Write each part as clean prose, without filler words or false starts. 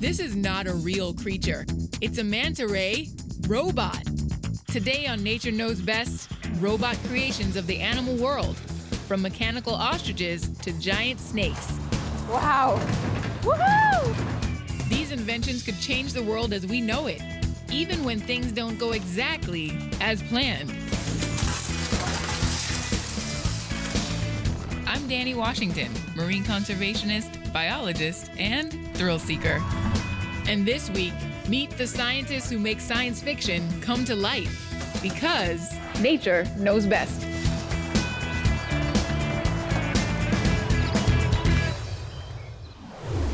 This is not a real creature. It's a manta ray robot. Today on Nature Knows Best, robot creations of the animal world, from mechanical ostriches to giant snakes. Wow. Woohoo! These inventions could change the world as we know it, even when things don't go exactly as planned. I'm Danny Washington, marine conservationist, biologist, and thrill seeker. And this week, meet the scientists who make science fiction come to life, because Nature knows best.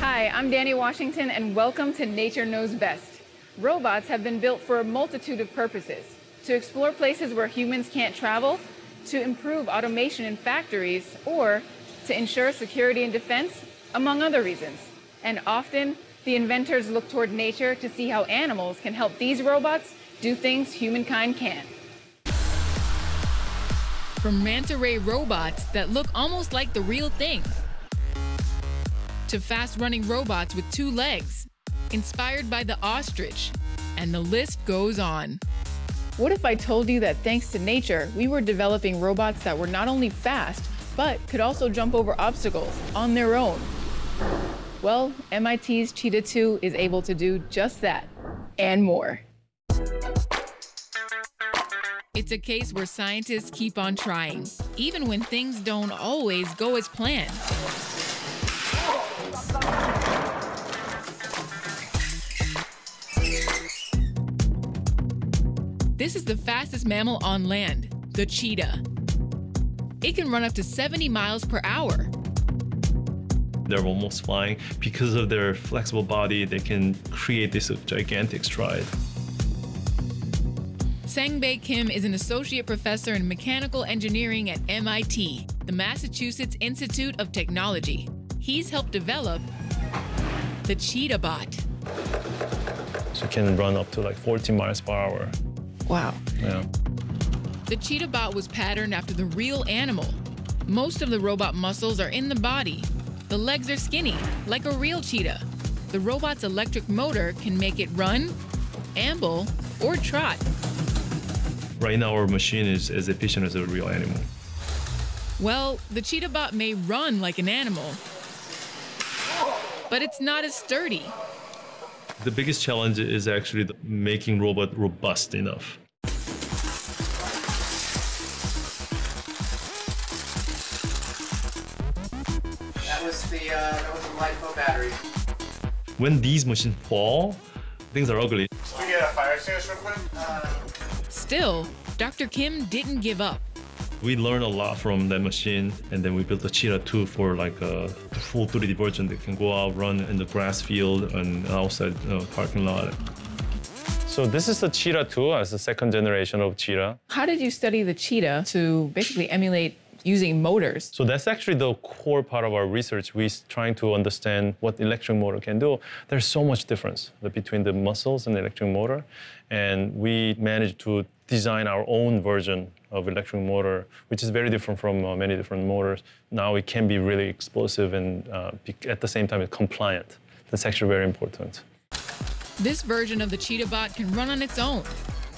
Hi, I'm Danny Washington, and welcome to Nature Knows Best. Robots have been built for a multitude of purposes: to explore places where humans can't travel, to improve automation in factories, or to ensure security and defense, among other reasons. And often, the inventors look toward nature to see how animals can help these robots do things humankind can't. from manta ray robots that look almost like the real thing, to fast-running robots with 2 legs, inspired by the ostrich, and the list goes on. What if I told you that thanks to nature, we were developing robots that were not only fast, but could also jump over obstacles on their own? Well, MIT's Cheetah 2 is able to do just that, and more. It's a case where scientists keep on trying, even when things don't always go as planned. This is the fastest mammal on land, the cheetah. It can run up to 70 miles per hour. They're almost flying. Because of their flexible body, they can create this gigantic stride. Sang-Bae Kim is an associate professor in mechanical engineering at MIT, the Massachusetts Institute of Technology. He's helped develop the Cheetah Bot. So it can run up to like 40 miles per hour. Wow. Yeah. The Cheetah Bot was patterned after the real animal. Most of the robot muscles are in the body. The legs are skinny, like a real cheetah. The robot's electric motor can make it run, amble, or trot. Right now, our machine is as efficient as a real animal. Well, the Cheetah Bot may run like an animal, but it's not as sturdy. The biggest challenge is actually making robot robust enough. That was the LiPo battery. When these machines fall, things are ugly. Can we get a fire extinguisher real quick? Still, Dr. Kim didn't give up. We learned a lot from that machine, and then we built a Cheetah 2 for like a full 3D version that can go out, run in the grass field and outside parking lot. So this is the Cheetah 2 as the second generation of Cheetah. How did you study the cheetah to basically emulate using motors? So that's actually the core part of our research. We're trying to understand what the electric motor can do. There's so much difference between the muscles and the electric motor. And we managed to design our own version of electric motor, which is very different from many different motors. Now it can be really explosive and at the same time it's compliant. That's actually very important. This version of the Cheetah Bot can run on its own.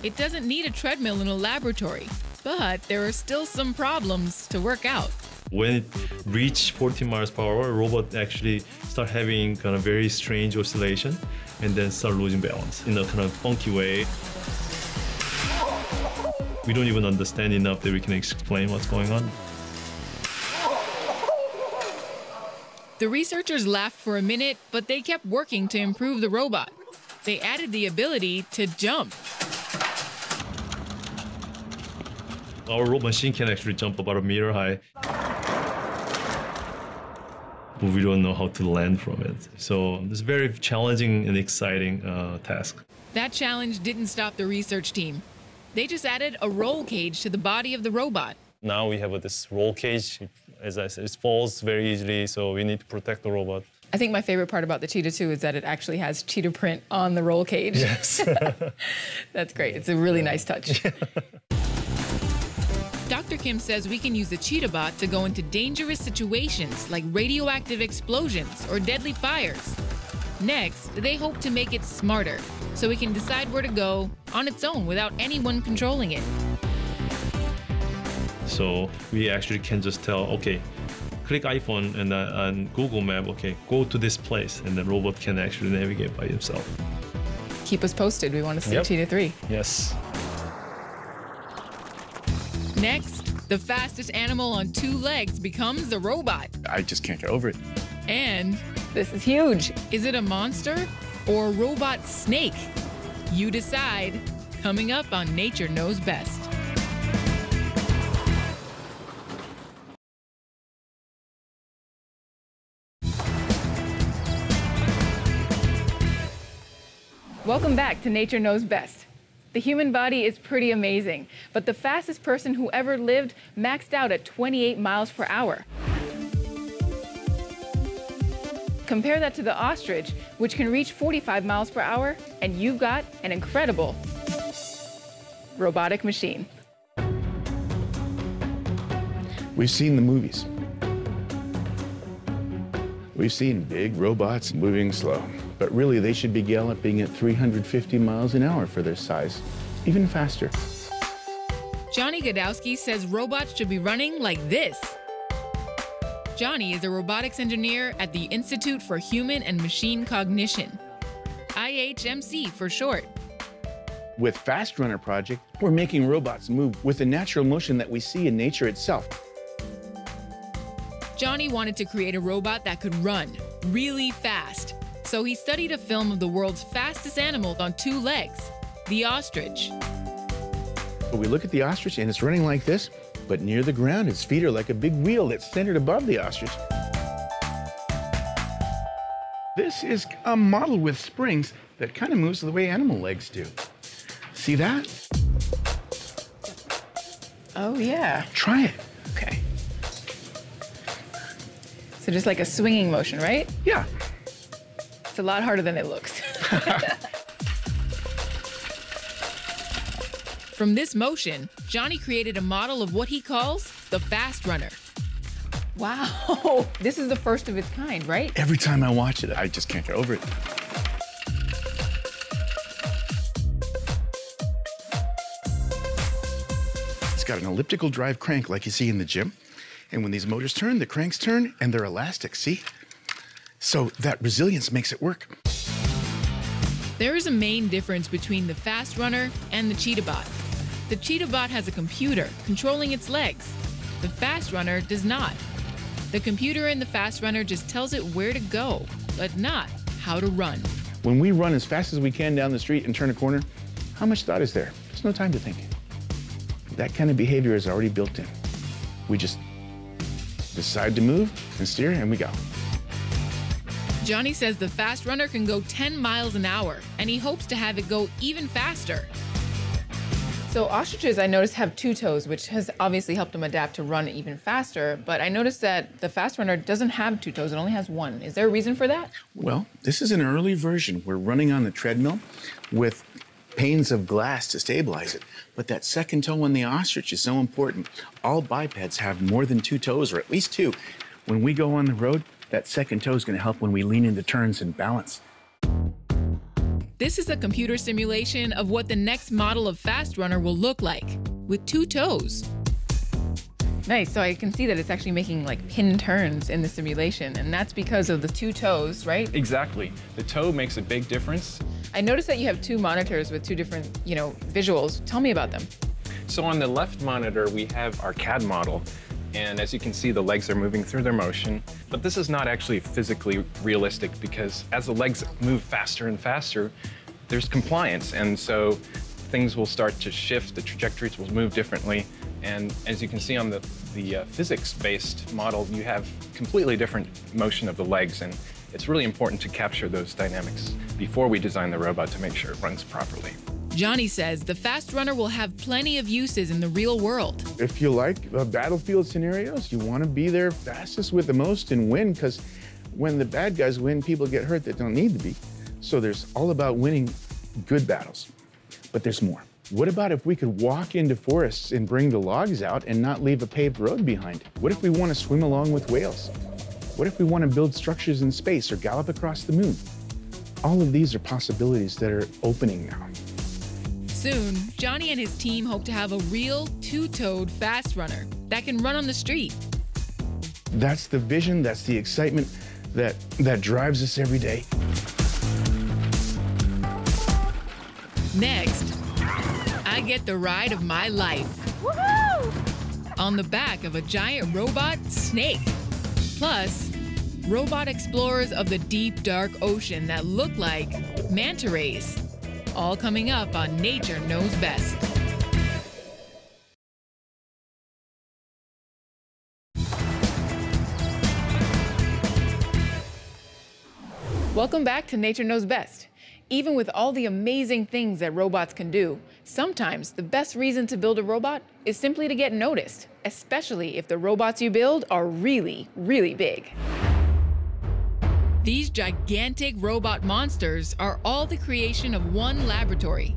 It doesn't need a treadmill in a laboratory, but there are still some problems to work out. When it reaches 40 miles per hour, robot actually start having kind of very strange oscillation and then start losing balance in a kind of funky way. We don't even understand enough that we can explain what's going on. The researchers laughed for a minute, but they kept working to improve the robot. They added the ability to jump. Our robot machine can actually jump about 1 meter high. But we don't know how to land from it. So it's a very challenging and exciting task. That challenge didn't stop the research team. They just added a roll cage to the body of the robot. Now we have this roll cage. As I said, it falls very easily, so we need to protect the robot. I think my favorite part about the Cheetah 2 is that it actually has cheetah print on the roll cage. Yes. That's great. It's a really nice touch. Dr. Kim says we can use the Cheetah Bot to go into dangerous situations like radioactive explosions or deadly fires. Next, they hope to make it smarter, so it can decide where to go on its own without anyone controlling it. So we actually can just tell, okay, click iPhone and on Google Map, okay, go to this place, and the robot can actually navigate by itself. Keep us posted. We want to see Yep. Cheetah 3. Yes. Next, the fastest animal on 2 legs becomes the robot. I just can't get over it. And This is huge. is it a monster or a robot snake? You decide. Coming up on Nature Knows Best. Welcome back to Nature Knows Best. The human body is pretty amazing, but the fastest person who ever lived maxed out at 28 miles per hour. Compare that to the ostrich, which can reach 45 miles per hour, and you've got an incredible robotic machine. We've seen the movies. We've seen big robots moving slow, but really they should be galloping at 350 miles an hour for their size, even faster. Johnny Godowski says robots should be running like this. Johnny is a robotics engineer at the Institute for Human and Machine Cognition, IHMC for short. With Fast Runner Project, we're making robots move with the natural motion that we see in nature itself. Johnny wanted to create a robot that could run really fast. So he studied a film of the world's fastest animal on 2 legs, the ostrich. We look at the ostrich and it's running like this, but near the ground, its feet are like a big wheel that's centered above the ostrich. This is a model with springs that kind of moves the way animal legs do. See that? Oh, yeah. Try it. Okay. So just like a swinging motion, right? Yeah. It's a lot harder than it looks. From this motion, Johnny created a model of what he calls the fast runner. Wow. This is the first of its kind, right? Every time I watch it, I just can't get over it. It's got an elliptical drive crank like you see in the gym. And when these motors turn, the cranks turn, and they're elastic, see? So that resilience makes it work. There is a main difference between the fast runner and the cheetah bot. The cheetah bot has a computer controlling its legs. The fast runner does not. The computer in the fast runner just tells it where to go, but not how to run. When we run as fast as we can down the street and turn a corner, how much thought is there? There's no time to think. That kind of behavior is already built in. We just decide to move and steer, and we go. Johnny says the fast runner can go 10 miles an hour, and he hopes to have it go even faster. So ostriches, I noticed, have 2 toes, which has obviously helped them adapt to run even faster. But I noticed that the fast runner doesn't have 2 toes, it only has 1. Is there a reason for that? Well, this is an early version. We're running on the treadmill with panes of glass to stabilize it. But that second toe on the ostrich is so important. All bipeds have more than 2 toes, or at least 2. When we go on the road, that second toe is going to help when we lean into turns and balance. This is a computer simulation of what the next model of fast runner will look like, with 2 toes. Nice. So I can see that it's actually making like pin turns in the simulation, and that's because of the 2 toes, right? Exactly. The toe makes a big difference. I noticed that you have 2 monitors with 2 different, visuals. Tell me about them. So on the left monitor, we have our CAD model. And as you can see, the legs are moving through their motion. But this is not actually physically realistic because as the legs move faster and faster, there's compliance. And so things will start to shift, the trajectories will move differently. And as you can see on the physics-based model, you have completely different motion of the legs. And it's really important to capture those dynamics before we design the robot to make sure it runs properly. Johnny says the fast runner will have plenty of uses in the real world. If you like battlefield scenarios, you want to be there fastest with the most and win, because when the bad guys win, people get hurt that don't need to be. So there's all about winning good battles. But there's more. What about if we could walk into forests and bring the logs out and not leave a paved road behind? What if we want to swim along with whales? What if we want to build structures in space or gallop across the moon? all of these are possibilities that are opening now. Soon, Johnny and his team hope to have a real two-toed fast runner that can run on the street. That's the vision, that's the excitement that drives us every day. Next, I get the ride of my life. Woohoo! On the back of a giant robot snake. Plus, robot explorers of the deep, dark ocean that look like manta rays. All coming up on Nature Knows Best. Welcome back to Nature Knows Best. Even with all the amazing things that robots can do, sometimes the best reason to build a robot is simply to get noticed, especially if the robots you build are really, really big. These gigantic robot monsters are all the creation of one laboratory.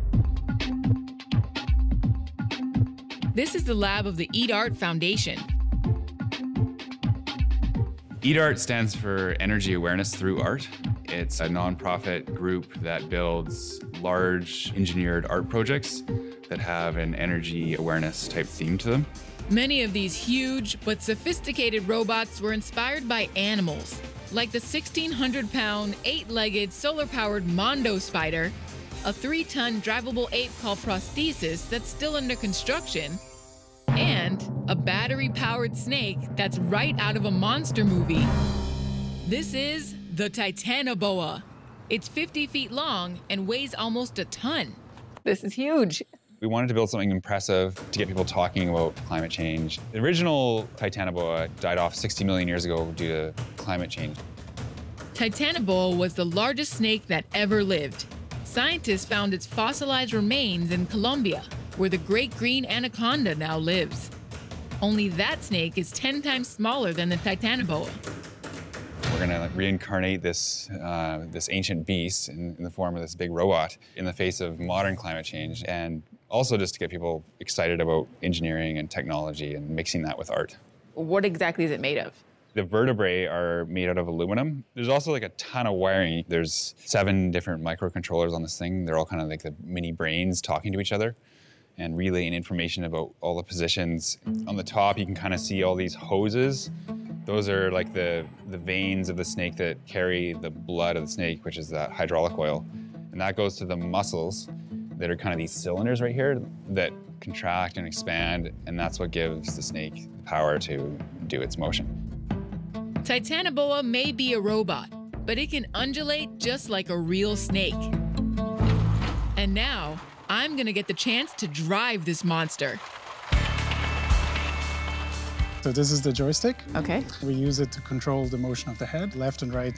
This is the lab of the EatArt Foundation. EatArt stands for Energy Awareness Through Art. It's a nonprofit group that builds large engineered art projects that have an energy awareness type theme to them. Many of these huge but sophisticated robots were inspired by animals, like the 1,600-pound, 8-legged, solar-powered Mondo spider, a 3-ton drivable ape called Prosthesis that's still under construction, and a battery-powered snake that's right out of a monster movie. This is the Titanoboa. It's 50 feet long and weighs almost a ton. This is huge. We wanted to build something impressive to get people talking about climate change. The original Titanoboa died off 60 million years ago due to climate change. Titanoboa was the largest snake that ever lived. Scientists found its fossilized remains in Colombia, where the great green anaconda now lives. Only that snake is 10 times smaller than the Titanoboa. We're going to reincarnate this ancient beast in the form of this big robot in the face of modern climate change, and also just to get people excited about engineering and technology and mixing that with art. What exactly is it made of? The vertebrae are made out of aluminum. There's also like a ton of wiring. There's 7 different microcontrollers on this thing. They're all kind of like the mini brains talking to each other and relaying information about all the positions. On the top, you can kind of see all these hoses. Those are like the veins of the snake that carry the blood of the snake, which is that hydraulic oil. And that goes to the muscles that are kind of these cylinders right here that contract and expand, and that's what gives the snake the power to do its motion. Titanoboa may be a robot, but it can undulate just like a real snake. And now, I'm gonna get the chance to drive this monster. So this is the joystick. Okay. We use it to control the motion of the head, left and right,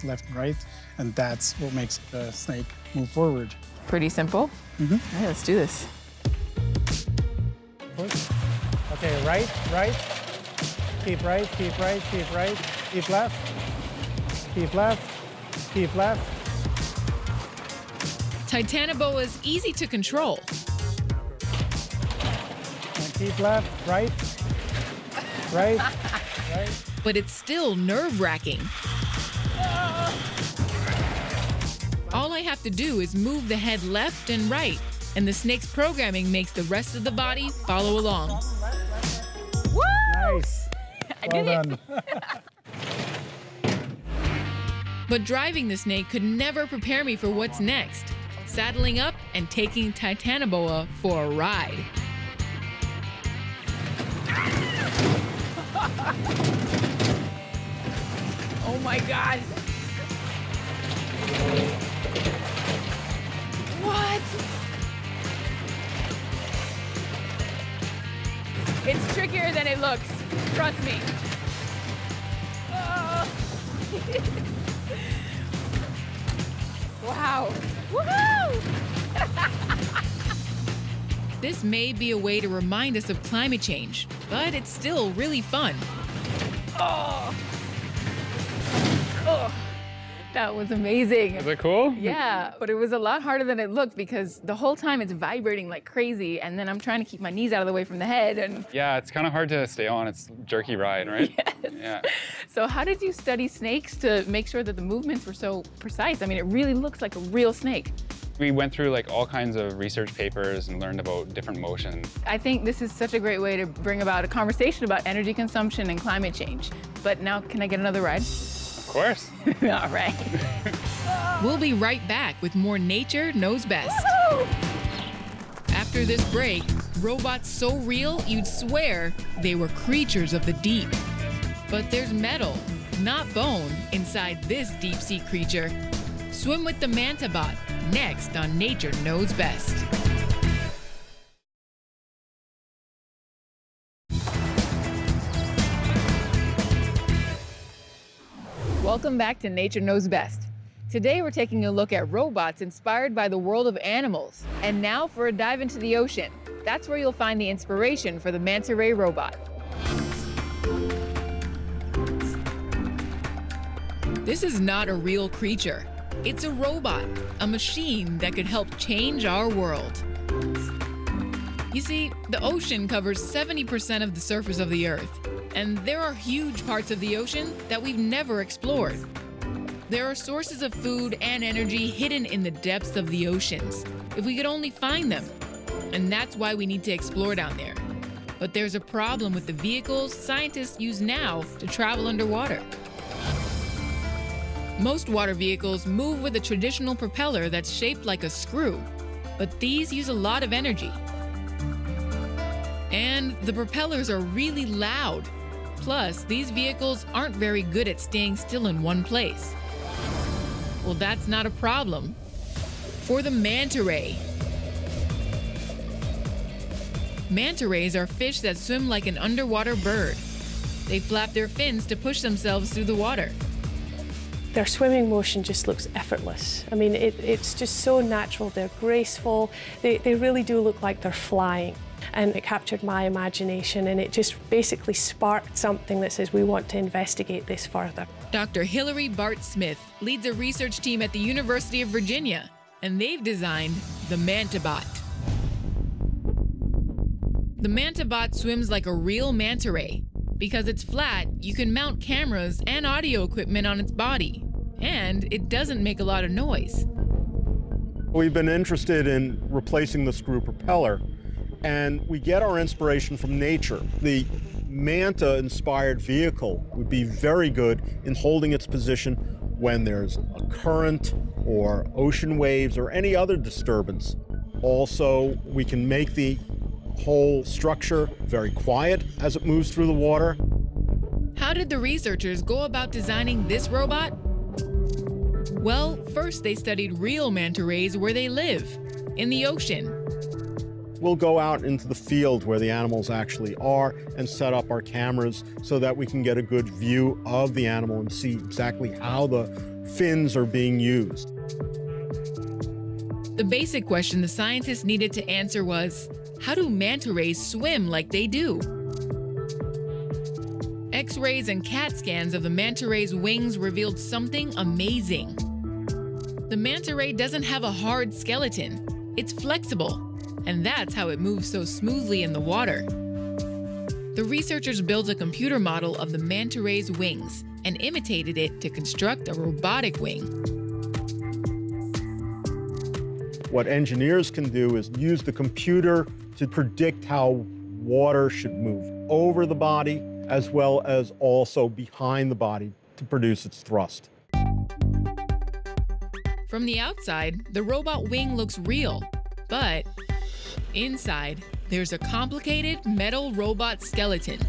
and that's what makes the snake move forward. Pretty simple. All right, let's do this. Push. Okay, right. Keep right, keep right, keep right. Keep left. Keep left. Keep left. Titanoboa is easy to control. And keep left, right. Right. But it's still nerve-wracking. All I have to do is move the head left and right, and the snake's programming makes the rest of the body follow along. Woo! Nice. I Well did done. But driving the snake could never prepare me for what's next. Saddling up and taking Titanoboa for a ride. Oh my God. What? It's trickier than it looks. Trust me. Oh. Wow. Woohoo! This may be a way to remind us of climate change, but it's still really fun. Oh. Oh. That was amazing. Is it cool? Yeah, but it was a lot harder than it looked because the whole time it's vibrating like crazy, and then I'm trying to keep my knees out of the way from the head. And Yeah, it's kind of hard to stay on. It's jerky ride, right? Yes. Yeah. So how did you study snakes to make sure that the movements were so precise? I mean, it really looks like a real snake. We went through like all kinds of research papers and learned about different motion. I think this is such a great way to bring about a conversation about energy consumption and climate change. But now, can I get another ride? Of course. All right. We'll be right back with more Nature Knows Best. Woo! After this break, robots so real you'd swear they were creatures of the deep. But there's metal, not bone, inside this deep-sea creature. Swim with the MantaBot, next on Nature Knows Best. Welcome back to Nature Knows Best. Today we're taking a look at robots inspired by the world of animals. And now for a dive into the ocean. That's where you'll find the inspiration for the manta ray robot. This is not a real creature. It's a robot, a machine that could help change our world. You see, the ocean covers 70% of the surface of the Earth, and there are huge parts of the ocean that we've never explored. There are sources of food and energy hidden in the depths of the oceans, if we could only find them. And that's why we need to explore down there. But there's a problem with the vehicles scientists use now to travel underwater. Most water vehicles move with a traditional propeller that's shaped like a screw, but these use a lot of energy. And the propellers are really loud. Plus, these vehicles aren't very good at staying still in one place. Well, that's not a problem for the manta ray. Manta rays are fish that swim like an underwater bird. They flap their fins to push themselves through the water. Their swimming motion just looks effortless. I mean, it's just so natural. They're graceful. They really do look like they're flying. And it captured my imagination, and it just basically sparked something that says we want to investigate this further. Dr. Hilary Bart-Smith leads a research team at the University of Virginia, and they've designed the MantaBot. The MantaBot swims like a real manta ray. Because it's flat, you can mount cameras and audio equipment on its body, and it doesn't make a lot of noise. We've been interested in replacing the screw propeller, and we get our inspiration from nature. The Manta-inspired vehicle would be very good in holding its position when there's a current or ocean waves or any other disturbance. Also, we can make the whole structure very quiet as it moves through the water. How did the researchers go about designing this robot? Well, first they studied real manta rays where they live, in the ocean. We'll go out into the field where the animals actually are and set up our cameras so that we can get a good view of the animal and see exactly how the fins are being used. The basic question the scientists needed to answer was, how do manta rays swim like they do? X-rays and CAT scans of the manta ray's wings revealed something amazing. The manta ray doesn't have a hard skeleton. It's flexible, and that's how it moves so smoothly in the water. The researchers built a computer model of the manta ray's wings and imitated it to construct a robotic wing. What engineers can do is use the computer to predict how water should move over the body as well as also behind the body to produce its thrust. From the outside, the robot wing looks real, but inside, there's a complicated metal robot skeleton.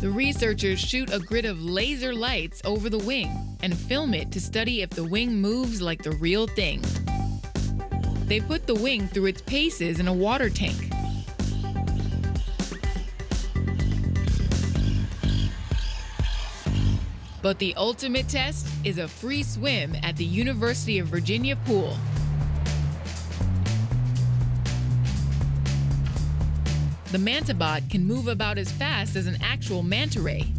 The researchers shoot a grid of laser lights over the wing and film it to study if the wing moves like the real thing. They put the wing through its paces in a water tank. But the ultimate test is a free swim at the University of Virginia pool. The MantaBot can move about as fast as an actual manta ray.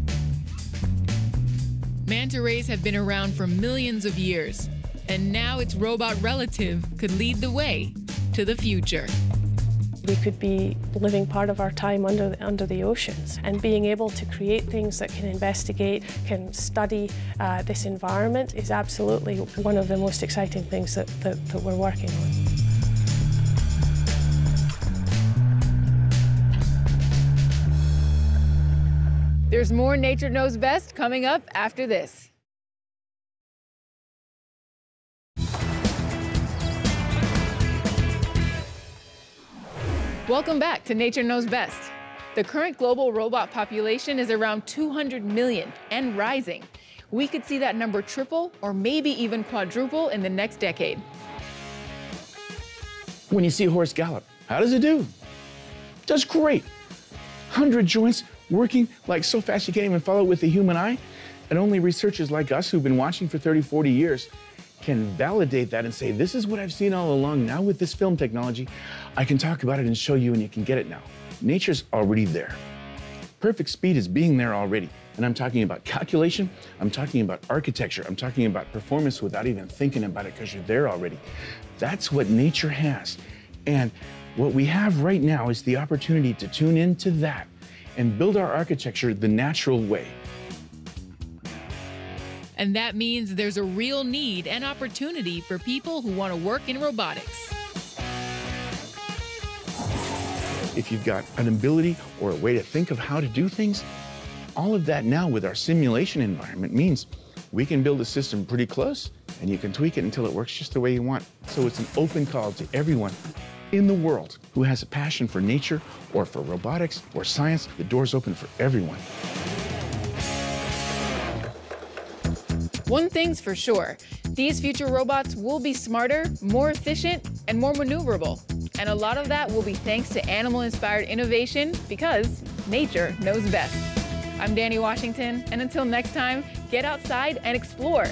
Manta rays have been around for millions of years, and now its robot relative could lead the way to the future. We could be living part of our time under the oceans, and being able to create things that can investigate, can study this environment is absolutely one of the most exciting things that we're working on. There's more Nature Knows Best coming up after this. Welcome back to Nature Knows Best. The current global robot population is around 200 million and rising. We could see that number triple or maybe even quadruple in the next decade. When you see a horse gallop, how does it do? Does great. 100 joints working like so fast you can't even follow it with the human eye. And only researchers like us who've been watching for 30, 40 years can validate that and say, this is what I've seen all along. Now with this film technology, I can talk about it and show you and you can get it now. Nature's already there. Perfect speed is being there already. And I'm talking about calculation, I'm talking about architecture, I'm talking about performance without even thinking about it because you're there already. That's what nature has. And what we have right now is the opportunity to tune into that and build our architecture the natural way. And that means there's a real need and opportunity for people who want to work in robotics. If you've got an ability or a way to think of how to do things, all of that now with our simulation environment means we can build a system pretty close and you can tweak it until it works just the way you want. So it's an open call to everyone in the world who has a passion for nature or for robotics or science. The door's open for everyone. One thing's for sure, these future robots will be smarter, more efficient, and more maneuverable. And a lot of that will be thanks to animal-inspired innovation because nature knows best. I'm Danny Washington, and until next time, get outside and explore.